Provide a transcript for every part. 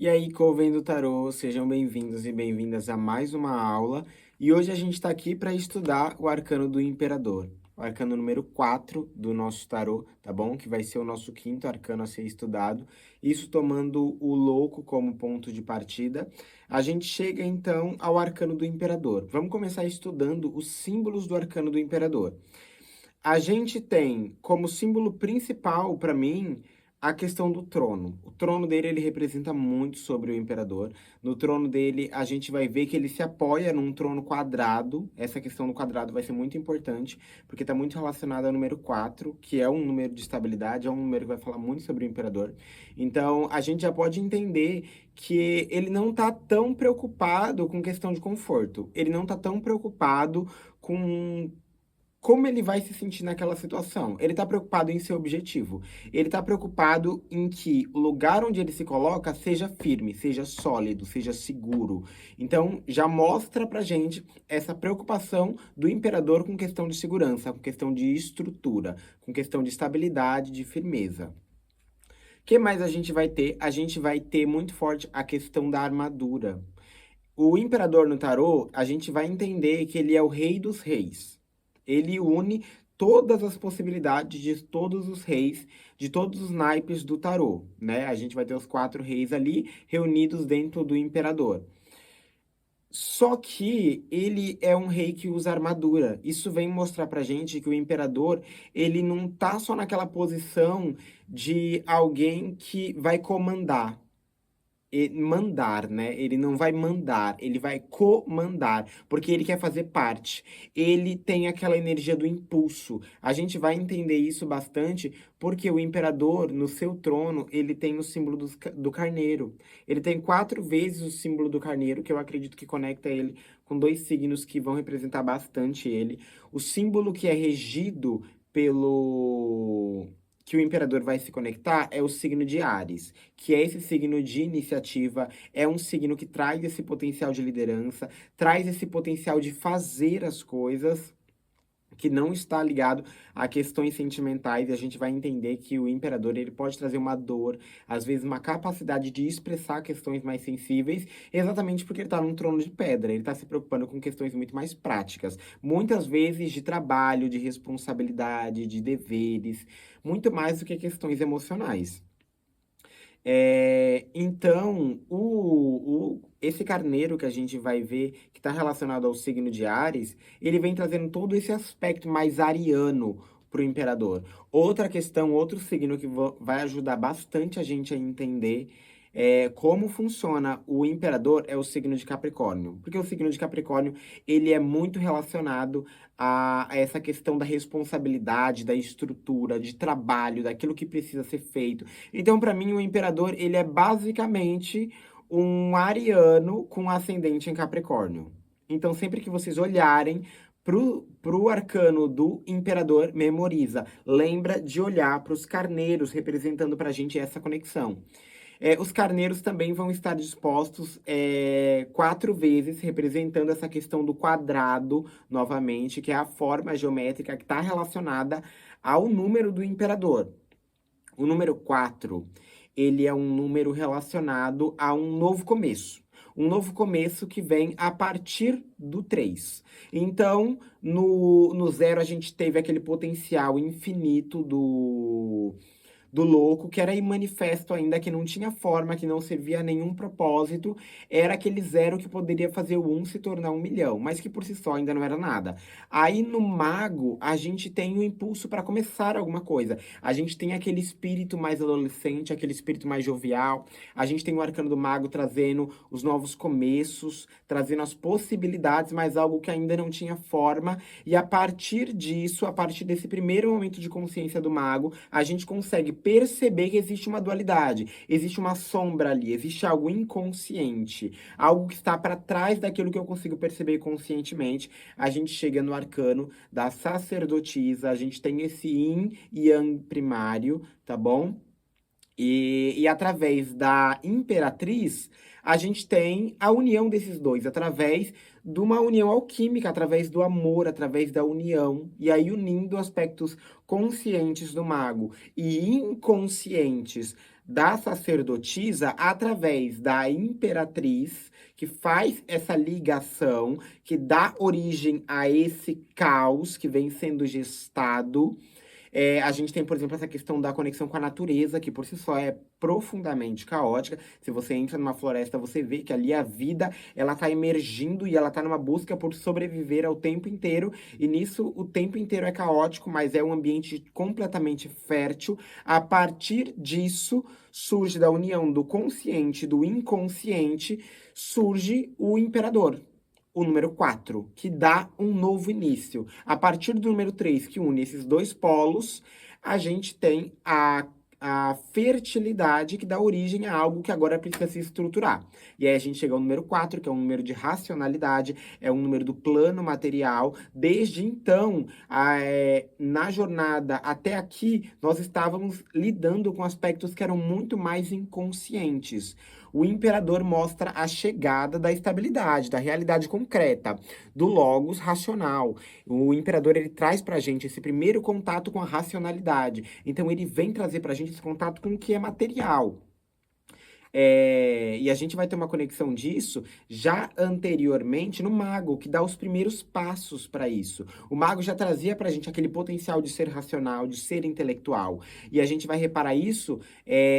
E aí, Coven do Tarô, sejam bem-vindos e bem-vindas a mais uma aula. E hoje a gente está aqui para estudar o Arcano do Imperador, o arcano número 4 do nosso tarô, tá bom? Que vai ser o nosso quinto arcano a ser estudado. Isso tomando o louco como ponto de partida. A gente chega então ao Arcano do Imperador. Vamos começar estudando os símbolos do Arcano do Imperador. A gente tem como símbolo principal, para mim, a questão do trono. O trono dele, ele representa muito sobre o imperador. No trono dele, a gente vai ver que ele se apoia num trono quadrado. Essa questão do quadrado vai ser muito importante, porque está muito relacionada ao número 4, que é um número de estabilidade, é um número que vai falar muito sobre o imperador. Então, a gente já pode entender que ele não está tão preocupado com questão de conforto. Ele não está tão preocupado com como ele vai se sentir naquela situação. Ele está preocupado em seu objetivo. Ele está preocupado em que o lugar onde ele se coloca seja firme, seja sólido, seja seguro. Então, já mostra pra gente essa preocupação do imperador com questão de segurança, com questão de estrutura, com questão de estabilidade, de firmeza. O que mais a gente vai ter? A gente vai ter muito forte a questão da armadura. O imperador no tarô, a gente vai entender que ele é o rei dos reis. Ele une todas as possibilidades de todos os reis, de todos os naipes do tarô, né? A gente vai ter os 4 reis ali reunidos dentro do imperador. Só que ele é um rei que usa armadura. Isso vem mostrar pra gente que o imperador, ele não tá só naquela posição de alguém que vai comandar mandar, né? Ele não vai mandar, ele vai comandar, porque ele quer fazer parte. Ele tem aquela energia do impulso. A gente vai entender isso bastante porque o imperador, no seu trono, ele tem o símbolo do carneiro. Ele tem 4 vezes o símbolo do carneiro, que eu acredito que conecta ele com 2 signos que vão representar bastante ele. O símbolo que é regido pelo que o imperador vai se conectar é o signo de Áries, que é esse signo de iniciativa, é um signo que traz esse potencial de liderança, traz esse potencial de fazer as coisas, que não está ligado a questões sentimentais, e a gente vai entender que o imperador ele pode trazer uma dor, às vezes uma capacidade de expressar questões mais sensíveis, exatamente porque ele está num trono de pedra, ele está se preocupando com questões muito mais práticas, muitas vezes de trabalho, de responsabilidade, de deveres, muito mais do que questões emocionais. Então, esse carneiro que a gente vai ver, que está relacionado ao signo de Áries, ele vem trazendo todo esse aspecto mais ariano para o imperador. Outra questão, outro signo que vai ajudar bastante a gente a entender como funciona o imperador é o signo de Capricórnio. Porque o signo de Capricórnio, ele é muito relacionado a essa questão da responsabilidade, da estrutura, de trabalho, daquilo que precisa ser feito. Então, para mim, o imperador, ele é basicamente um ariano com ascendente em Capricórnio. Então, sempre que vocês olharem pro arcano do imperador, memoriza. Lembra de olhar para os carneiros representando para a gente essa conexão. Os carneiros também vão estar dispostos 4 vezes, representando essa questão do quadrado, novamente, que é a forma geométrica que está relacionada ao número do imperador. O número 4, ele é um número relacionado a um novo começo. Um novo começo que vem a partir do 3. Então, no 0, a gente teve aquele potencial infinito do louco, que era manifesto ainda, que não tinha forma, que não servia a nenhum propósito, era aquele 0 que poderia fazer o 1 se tornar 1 milhão, mas que por si só ainda não era nada. Aí no mago, a gente tem o impulso para começar alguma coisa. A gente tem aquele espírito mais adolescente, aquele espírito mais jovial. A gente tem o arcano do mago trazendo os novos começos, trazendo as possibilidades, mas algo que ainda não tinha forma. E a partir disso, a partir desse primeiro momento de consciência do mago, a gente consegue perceber que existe uma dualidade, existe uma sombra ali, existe algo inconsciente, algo que está para trás daquilo que eu consigo perceber conscientemente. A gente chega no arcano da sacerdotisa, a gente tem esse yin e yang primário, tá bom? E através da imperatriz, a gente tem a união desses dois, através de uma união alquímica, através do amor, através da união, e aí unindo aspectos conscientes do mago e inconscientes da sacerdotisa através da imperatriz, que faz essa ligação, que dá origem a esse caos que vem sendo gestado. A gente tem, por exemplo, essa questão da conexão com a natureza, que por si só é profundamente caótica. Se você entra numa floresta, você vê que ali a vida, ela tá emergindo e ela tá numa busca por sobreviver ao tempo inteiro. E nisso, o tempo inteiro é caótico, mas é um ambiente completamente fértil. A partir disso, surge da união do consciente e do inconsciente, surge o imperador, o número 4, que dá um novo início. A partir do número 3, que une esses dois polos, a gente tem a fertilidade, que dá origem a algo que agora precisa se estruturar. E aí a gente chega ao número 4, que é um número de racionalidade, é um número do plano material. Desde então, na jornada até aqui, nós estávamos lidando com aspectos que eram muito mais inconscientes. O imperador mostra a chegada da estabilidade, da realidade concreta, do logos racional. O imperador, ele traz pra gente esse primeiro contato com a racionalidade. Então ele vem trazer pra gente esse contato com o que é material. E a gente vai ter uma conexão disso já anteriormente no mago, que dá os primeiros passos para isso. O mago já trazia para a gente aquele potencial de ser racional, de ser intelectual. E a gente vai reparar isso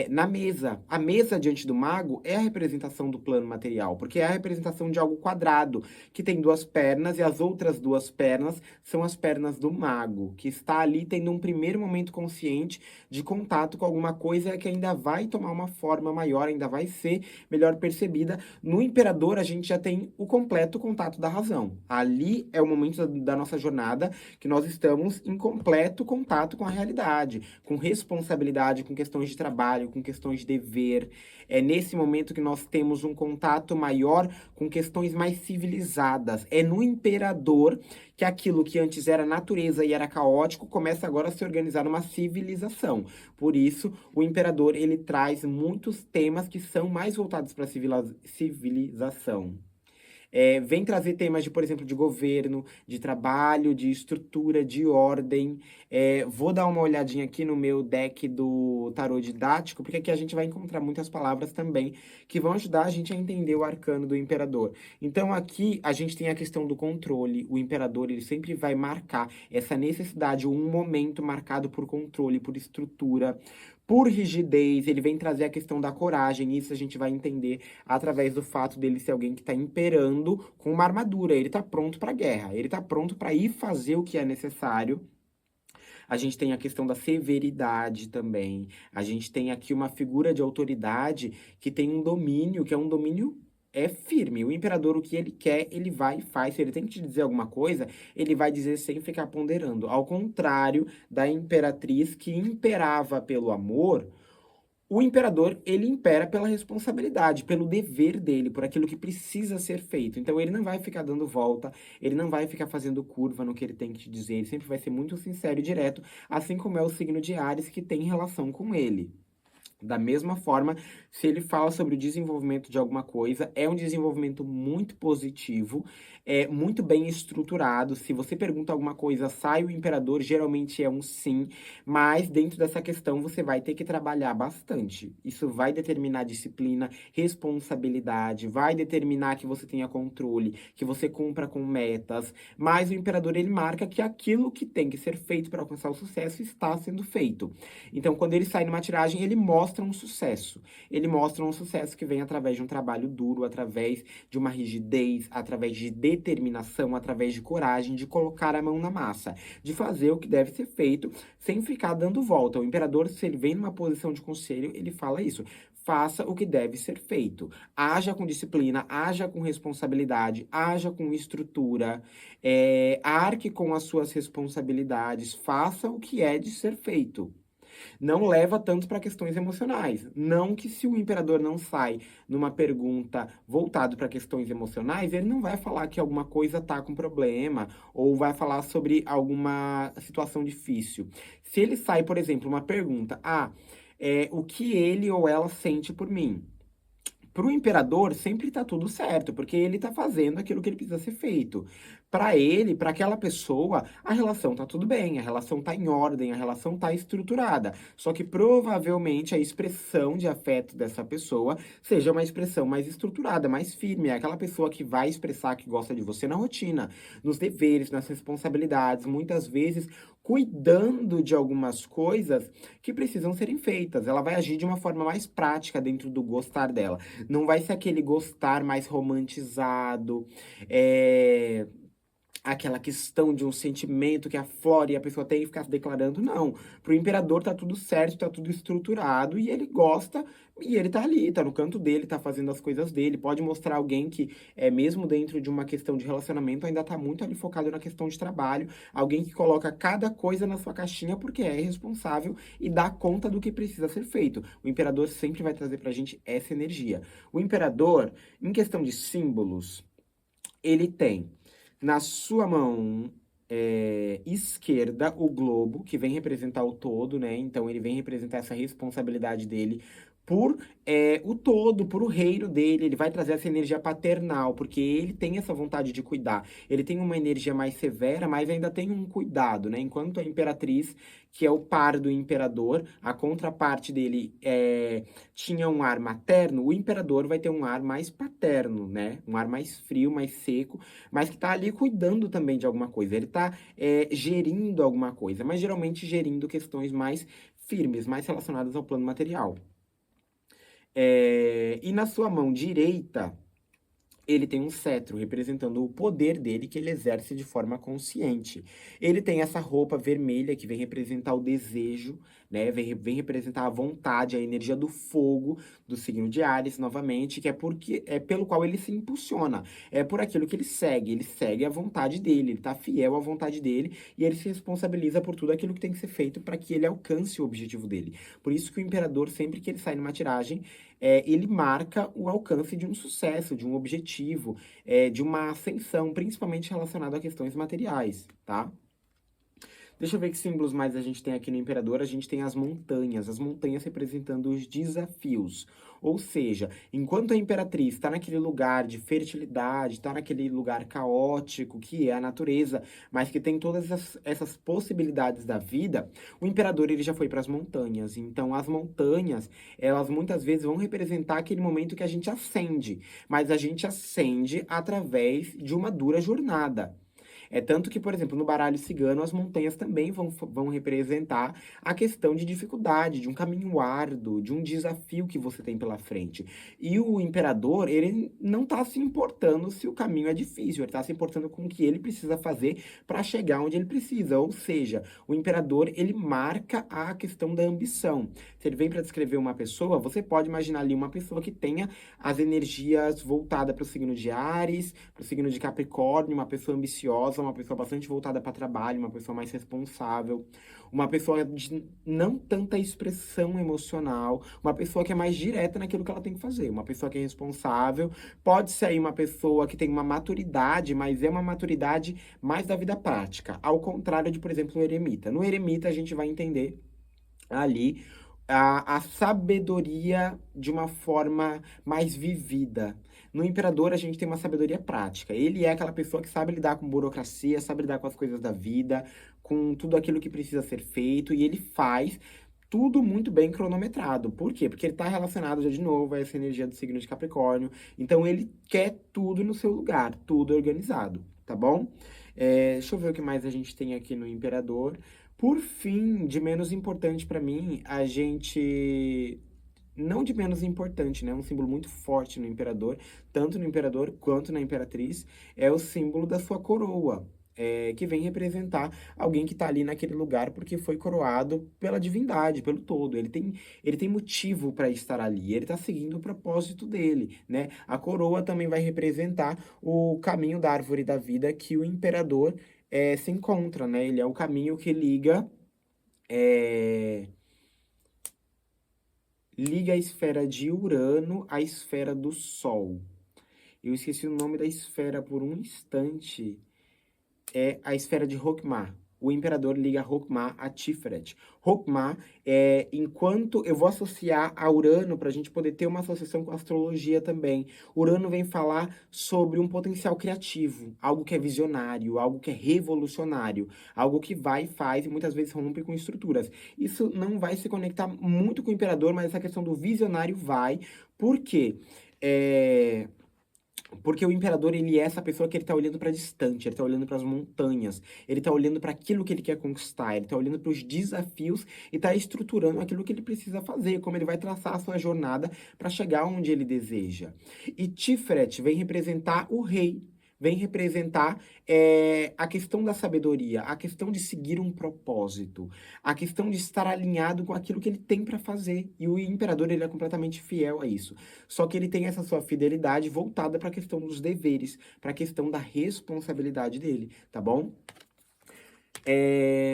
na mesa. A mesa diante do mago é a representação do plano material, porque é a representação de algo quadrado, que tem duas pernas, e as outras duas pernas são as pernas do mago, que está ali tendo um primeiro momento consciente de contato com alguma coisa que ainda vai tomar uma forma maior, ainda vai ser melhor percebida. No imperador, a gente já tem o completo contato da razão. Ali é o momento da nossa jornada que nós estamos em completo contato com a realidade, com responsabilidade, com questões de trabalho, com questões de dever. É nesse momento que nós temos um contato maior com questões mais civilizadas. É no imperador que aquilo que antes era natureza e era caótico começa agora a se organizar numa civilização. Por isso, o imperador, ele traz muitos temas que são mais voltados para a civilização. Vem trazer temas de, por exemplo, de governo, de trabalho, de estrutura, de ordem. Vou dar uma olhadinha aqui no meu deck do tarô didático, porque aqui a gente vai encontrar muitas palavras também que vão ajudar a gente a entender o arcano do imperador. Então aqui a gente tem a questão do controle. O imperador, ele sempre vai marcar essa necessidade, um momento marcado por controle, por estrutura, por rigidez. Ele vem trazer a questão da coragem. Isso a gente vai entender através do fato dele ser alguém que está imperando com uma armadura. Ele está pronto para a guerra, ele está pronto para ir fazer o que é necessário. A gente tem a questão da severidade também. A gente tem aqui uma figura de autoridade que tem um domínio, que é um domínio firme. O imperador, o que ele quer, ele vai e faz. Se ele tem que te dizer alguma coisa, ele vai dizer sem ficar ponderando. Ao contrário da imperatriz, que imperava pelo amor, o imperador, ele impera pela responsabilidade, pelo dever dele, por aquilo que precisa ser feito. Então, ele não vai ficar dando volta, ele não vai ficar fazendo curva no que ele tem que te dizer, ele sempre vai ser muito sincero e direto, assim como é o signo de Áries que tem relação com ele. Da mesma forma, se ele fala sobre o desenvolvimento de alguma coisa, é um desenvolvimento muito positivo, é muito bem estruturado. Se você pergunta alguma coisa, sai o imperador, geralmente é um sim, mas dentro dessa questão você vai ter que trabalhar bastante. Isso vai determinar disciplina, responsabilidade, vai determinar que você tenha controle, que você cumpra com metas, mas o imperador, ele marca que aquilo que tem que ser feito para alcançar o sucesso está sendo feito. Então, quando ele sai numa tiragem, ele mostra um sucesso. Ele mostra um sucesso que vem através de um trabalho duro, através de uma rigidez, através de determinação, através de coragem, de colocar a mão na massa, de fazer o que deve ser feito sem ficar dando volta. O imperador, se ele vem numa posição de conselho, ele fala isso. Faça o que deve ser feito. Haja com disciplina, haja com responsabilidade, haja com estrutura, arque com as suas responsabilidades, faça o que é de ser feito. Não leva tanto para questões emocionais. Não que se o imperador não sai numa pergunta voltado para questões emocionais, ele não vai falar que alguma coisa tá com problema ou vai falar sobre alguma situação difícil. Se ele sai, por exemplo, uma pergunta, o que ele ou ela sente por mim? Para o imperador, sempre está tudo certo, porque ele está fazendo aquilo que ele precisa ser feito. Para ele, para aquela pessoa, a relação tá tudo bem, a relação tá em ordem, a relação tá estruturada. Só que provavelmente a expressão de afeto dessa pessoa seja uma expressão mais estruturada, mais firme. É aquela pessoa que vai expressar que gosta de você na rotina, nos deveres, nas responsabilidades, muitas vezes cuidando de algumas coisas que precisam serem feitas. Ela vai agir de uma forma mais prática dentro do gostar dela. Não vai ser aquele gostar mais romantizado, aquela questão de um sentimento que aflora e a pessoa tem que ficar declarando, não. Pro imperador tá tudo certo, tá tudo estruturado e ele gosta e ele tá ali, tá no canto dele, tá fazendo as coisas dele. Pode mostrar alguém que, mesmo dentro de uma questão de relacionamento, ainda tá muito ali focado na questão de trabalho. Alguém que coloca cada coisa na sua caixinha porque é responsável e dá conta do que precisa ser feito. O imperador sempre vai trazer pra gente essa energia. O imperador, em questão de símbolos, ele tem na sua mão esquerda o globo, que vem representar o todo, né? Então ele vem representar essa responsabilidade dele por o todo, por o reino dele. Ele vai trazer essa energia paternal, porque ele tem essa vontade de cuidar. Ele tem uma energia mais severa, mas ainda tem um cuidado, né? Enquanto a imperatriz, que é o par do imperador, a contraparte dele tinha um ar materno, o imperador vai ter um ar mais paterno, né? Um ar mais frio, mais seco, mas que tá ali cuidando também de alguma coisa. Ele tá gerindo alguma coisa, mas geralmente gerindo questões mais firmes, mais relacionadas ao plano material. E na sua mão direita, ele tem um cetro representando o poder dele que ele exerce de forma consciente. Ele tem essa roupa vermelha que vem representar o desejo, né? Vem representar a vontade, a energia do fogo do signo de Áries, novamente, que é porque é pelo qual ele se impulsiona. É por aquilo que ele segue a vontade dele, ele tá fiel à vontade dele e ele se responsabiliza por tudo aquilo que tem que ser feito para que ele alcance o objetivo dele. Por isso que o imperador, sempre que ele sai numa tiragem, ele marca o alcance de um sucesso, de um objetivo, de uma ascensão, principalmente relacionado a questões materiais, tá? Deixa eu ver que símbolos mais a gente tem aqui no Imperador. A gente tem as montanhas representando os desafios. Ou seja, enquanto a Imperatriz está naquele lugar de fertilidade, está naquele lugar caótico que é a natureza, mas que tem todas essas possibilidades da vida, o Imperador ele já foi para as montanhas. Então, as montanhas, elas muitas vezes vão representar aquele momento que a gente ascende, mas a gente ascende através de uma dura jornada. É tanto que, por exemplo, no baralho cigano, as montanhas também vão representar a questão de dificuldade, de um caminho árduo, de um desafio que você tem pela frente. E o imperador, ele não está se importando se o caminho é difícil, ele está se importando com o que ele precisa fazer para chegar onde ele precisa. Ou seja, o imperador, ele marca a questão da ambição. Se ele vem para descrever uma pessoa, você pode imaginar ali uma pessoa que tenha as energias voltadas para o signo de Áries, para o signo de Capricórnio, uma pessoa ambiciosa, uma pessoa bastante voltada para trabalho, uma pessoa mais responsável, uma pessoa de não tanta expressão emocional, uma pessoa que é mais direta naquilo que ela tem que fazer, uma pessoa que é responsável, pode ser aí uma pessoa que tem uma maturidade, mas é uma maturidade mais da vida prática, ao contrário de, por exemplo, o eremita. No eremita a gente vai entender ali a sabedoria de uma forma mais vivida. No imperador, a gente tem uma sabedoria prática. Ele é aquela pessoa que sabe lidar com burocracia, sabe lidar com as coisas da vida, com tudo aquilo que precisa ser feito, e ele faz tudo muito bem cronometrado. Por quê? Porque ele está relacionado já de novo a essa energia do signo de Capricórnio. Então, ele quer tudo no seu lugar, tudo organizado, tá bom? Deixa eu ver o que mais a gente tem aqui no imperador. Por fim, de menos importante para mim, a gente. Não de menos importante, né? Um símbolo muito forte no imperador, tanto no imperador quanto na imperatriz, é o símbolo da sua coroa, que vem representar alguém que está ali naquele lugar porque foi coroado pela divindade, pelo todo. Ele tem motivo para estar ali, ele está seguindo o propósito dele, né? A coroa também vai representar o caminho da árvore da vida que o imperador se encontra, né? Ele é o caminho que é, liga a esfera de Urano à esfera do Sol. Eu esqueci o nome da esfera por um instante. É a esfera de Rockmar. o imperador liga Hokmah a Tiferet. Hokmah enquanto eu vou associar a Urano para a gente poder ter uma associação com a astrologia também. Urano vem falar sobre um potencial criativo, algo que é visionário, algo que é revolucionário, algo que vai e faz e muitas vezes rompe com estruturas. Isso não vai se conectar muito com o imperador, mas essa questão do visionário vai. Por quê? Porque o imperador, ele é essa pessoa que ele tá olhando para distante, ele tá olhando para as montanhas, ele tá olhando para aquilo que ele quer conquistar, ele tá olhando para os desafios e tá estruturando aquilo que ele precisa fazer, como ele vai traçar a sua jornada para chegar onde ele deseja. E Tiferet vem representar o rei, vem representar a questão da sabedoria, a questão de seguir um propósito, a questão de estar alinhado com aquilo que ele tem para fazer. E o imperador, ele é completamente fiel a isso. Só que ele tem essa sua fidelidade voltada para a questão dos deveres, para a questão da responsabilidade dele, tá bom?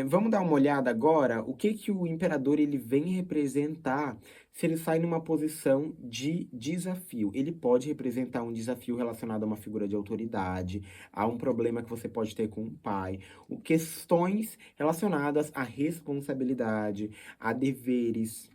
Vamos dar uma olhada agora o que o imperador ele vem representar se ele sai numa posição de desafio. Ele pode representar um desafio relacionado a uma figura de autoridade, a um problema que você pode ter com um pai, questões relacionadas à responsabilidade, a deveres.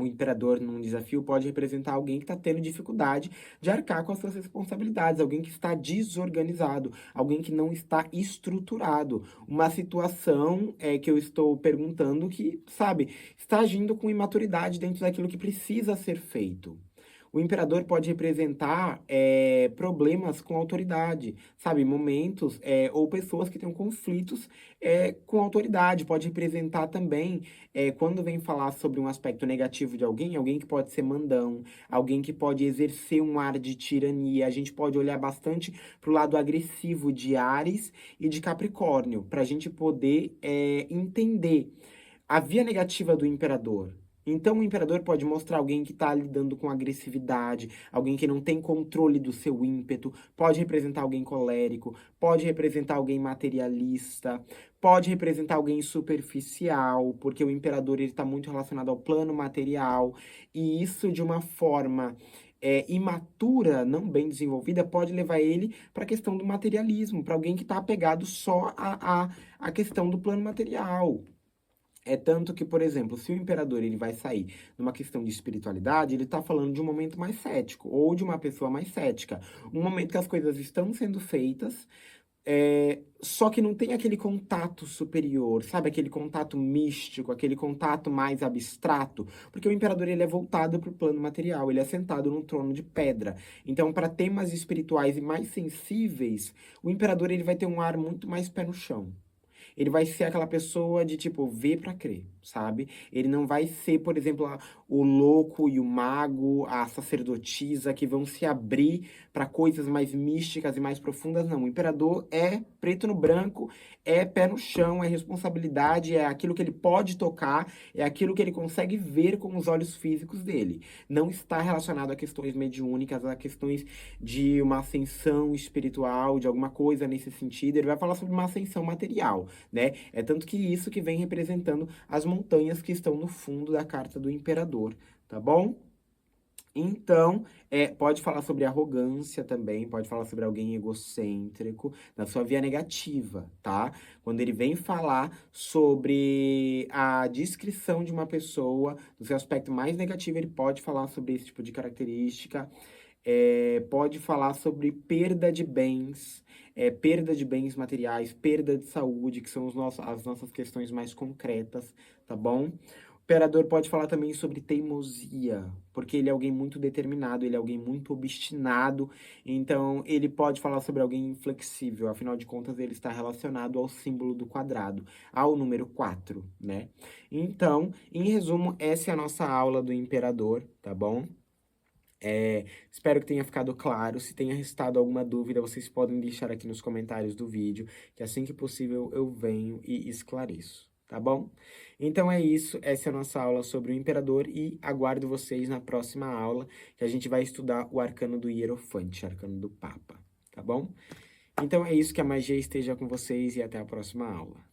O imperador, num desafio, pode representar alguém que está tendo dificuldade de arcar com as suas responsabilidades, alguém que está desorganizado, alguém que não está estruturado. Uma situação que eu estou perguntando que, sabe, está agindo com imaturidade dentro daquilo que precisa ser feito. O imperador pode representar problemas com autoridade, sabe? Momentos ou pessoas que tenham conflitos com autoridade. Pode representar também, quando vem falar sobre um aspecto negativo de alguém, alguém que pode ser mandão, alguém que pode exercer um ar de tirania. A gente pode olhar bastante para o lado agressivo de Áries e de Capricórnio, para a gente poder entender a via negativa do imperador. Então, o imperador pode mostrar alguém que está lidando com agressividade, alguém que não tem controle do seu ímpeto, pode representar alguém colérico, pode representar alguém materialista, pode representar alguém superficial, porque o imperador está muito relacionado ao plano material, e isso de uma forma imatura, não bem desenvolvida, pode levar ele para a questão do materialismo, para alguém que está apegado só à questão do plano material. É tanto que, por exemplo, se o imperador ele vai sair numa questão de espiritualidade, ele está falando de um momento mais cético, ou de uma pessoa mais cética. Um momento que as coisas estão sendo feitas, só que não tem aquele contato superior, sabe? Aquele contato místico, aquele contato mais abstrato. Porque o imperador ele é voltado para o plano material, ele é sentado num trono de pedra. Então, para temas espirituais e mais sensíveis, o imperador ele vai ter um ar muito mais pé no chão. Ele vai ser aquela pessoa de, tipo, ver pra crer, sabe? Ele não vai ser, por exemplo, o louco e o mago, a sacerdotisa que vão se abrir para coisas mais místicas e mais profundas, não. O imperador é preto no branco, é pé no chão, é responsabilidade, é aquilo que ele pode tocar, é aquilo que ele consegue ver com os olhos físicos dele. Não está relacionado a questões mediúnicas, a questões de uma ascensão espiritual, de alguma coisa nesse sentido. Ele vai falar sobre uma ascensão material, né? É tanto que isso que vem representando as montanhas que estão no fundo da carta do imperador, tá bom? Então, pode falar sobre arrogância também, pode falar sobre alguém egocêntrico, na sua via negativa, tá? Quando ele vem falar sobre a descrição de uma pessoa, no seu aspecto mais negativo, ele pode falar sobre esse tipo de característica. Pode falar sobre perda de bens materiais, perda de saúde, que são as nossas questões mais concretas, tá bom? O imperador pode falar também sobre teimosia, porque ele é alguém muito determinado, ele é alguém muito obstinado, então ele pode falar sobre alguém inflexível, afinal de contas ele está relacionado ao símbolo do quadrado, ao número 4, né? Então, em resumo, essa é a nossa aula do imperador, tá bom? Espero que tenha ficado claro. Se tenha restado alguma dúvida, vocês podem deixar aqui nos comentários do vídeo, que assim que possível eu venho e esclareço, tá bom? Então é isso, essa é a nossa aula sobre o imperador e aguardo vocês na próxima aula, que a gente vai estudar o arcano do Hierofante, arcano do Papa, tá bom? Então é isso, que a magia esteja com vocês e até a próxima aula.